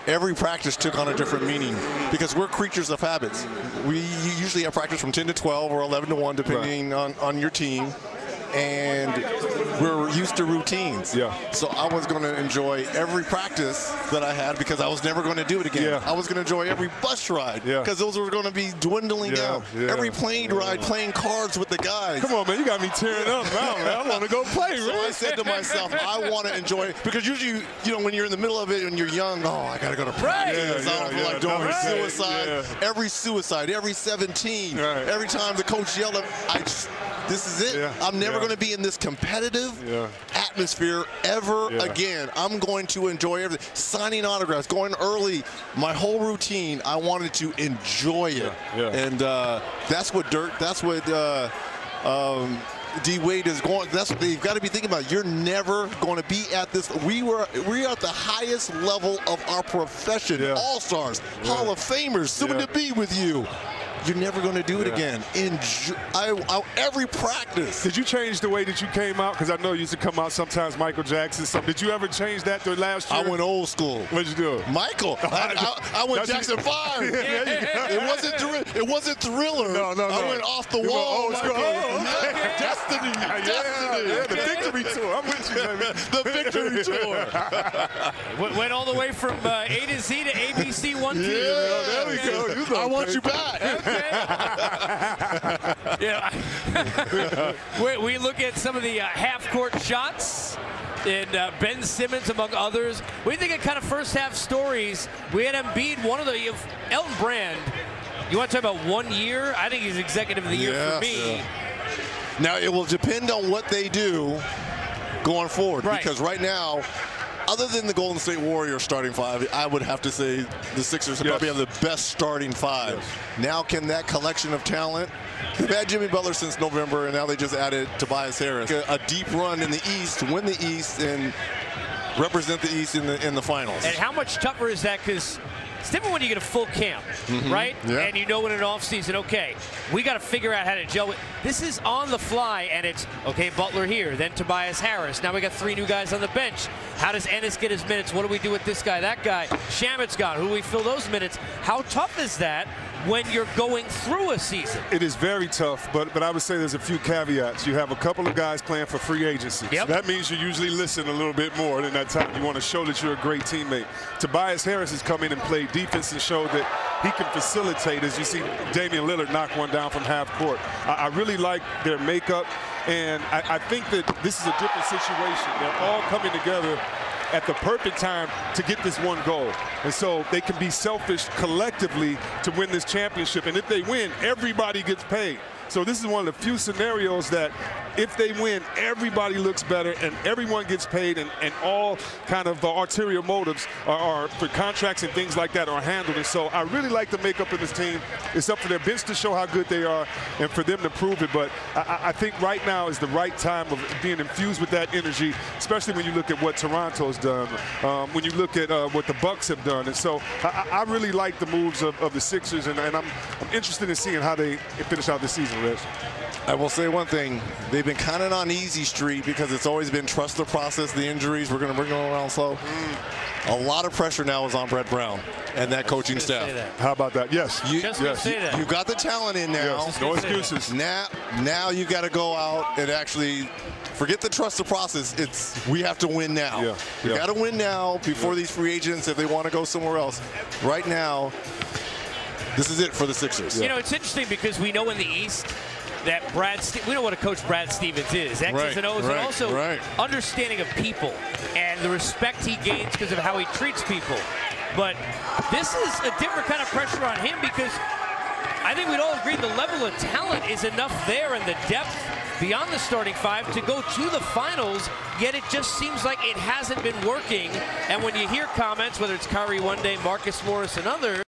every practice took on a different meaning because we're creatures of habits. We usually have practice from 10 to 12 or 11 to 1, depending on your team. And we're used to routines. Yeah. So I was going to enjoy every practice that I had because I was never going to do it again. Yeah. I was going to enjoy every bus ride because those were going to be dwindling down. Yeah. Every plane ride, playing cards with the guys. Come on, man, you got me tearing up now, man. I want to go play, So I said to myself, I want to enjoy it because usually, when you're in the middle of it and you're young, I got to go to practice. I don't feel like doing suicide. Yeah. Every suicide, every 17, every time the coach yelled at me, this is it. Yeah. I'm never going to be in this competitive atmosphere ever again. I'm going to enjoy everything. Signing autographs, going early, my whole routine, I wanted to enjoy it. And that's what D. Wade is going. That's what you've got to be thinking about. You're never going to be at this. We are at the highest level of our profession. All-stars, Hall of Famers, soon to be with you. You're never going to do it again. Every practice. Did you change the way that you came out? Because I know you used to come out sometimes Michael Jackson. Did you ever change that the last year? I went old school. What'd you do? Michael. I went Jackson 5. It wasn't Thriller. No. I went off the wall. Destiny. Yeah, the victory tour. I'm with you, baby. The victory tour. Went all the way from A to Z to ABC 1 2. There we go. I want you back. We look at some of the half-court shots and Ben Simmons, among others. We think of kind of first-half stories. We had Embiid, one of the Elton Brand. You want to talk about 1 year? I think he's executive of the year for me. Now, it will depend on what they do going forward. Because right now, other than the Golden State Warriors starting 5, I would have to say the Sixers probably have the best starting 5. Now, can that collection of talent? They've had Jimmy Butler since November, and now they just added Tobias Harris. A deep run in the East, win the East, and represent the East in the finals. And how much tougher is that? Because it's different when you get a full camp, right? And you know in an offseason, okay, we got to figure out how to gel with. This is on the fly, and it's, okay, Butler here, then Tobias Harris. Now we got 3 new guys on the bench. How does Ennis get his minutes? What do we do with this guy, that guy? Shamit's gone. Who do we fill those minutes? How tough is that when you're going through a season? It is very tough, but I would say there's a few caveats. You have a couple of guys playing for free agency. So that means you usually listen a little bit more than that time. You want to show that you're a great teammate. Tobias Harris has come in and played defense and showed that he can facilitate, as you see Damian Lillard knock one down from half court. I really like their makeup, and I think that this is a different situation. They're all coming together at the perfect time to get this one goal. And so they can be selfish collectively to win this championship. And if they win, everybody gets paid. So this is one of the few scenarios that if they win, everybody looks better and everyone gets paid, and all kind of ulterior motives are for contracts and things like that are handled. And so I really like the makeup of this team. It's up for their bench to show how good they are and for them to prove it. But I think right now is the right time of being infused with that energy, especially when you look at what Toronto's done, when you look at what the Bucks have done. And so I really like the moves of the Sixers, and I'm interested in seeing how they finish out the season, Rich. I will say one thing. They've been kind of on easy street because it's always been trust the process, the injuries. We're going to bring them around slow. A lot of pressure now is on Brett Brown and that coaching staff. How about that? Yes. You got the talent in now. No excuses. Now you got to go out and actually forget the trust the process. We have to win now. We got to win now before these free agents, if they want to go somewhere else. Right now, this is it for the Sixers. You know, it's interesting because we know in the East that we know what a coach Brad Stevens is. X's and O's, but also understanding of people and the respect he gains because of how he treats people. But this is a different kind of pressure on him because I think we'd all agree the level of talent is enough there and the depth beyond the starting 5 to go to the finals, yet it just seems like it hasn't been working. And when you hear comments, whether it's Kyrie one day, Marcus Morris and others,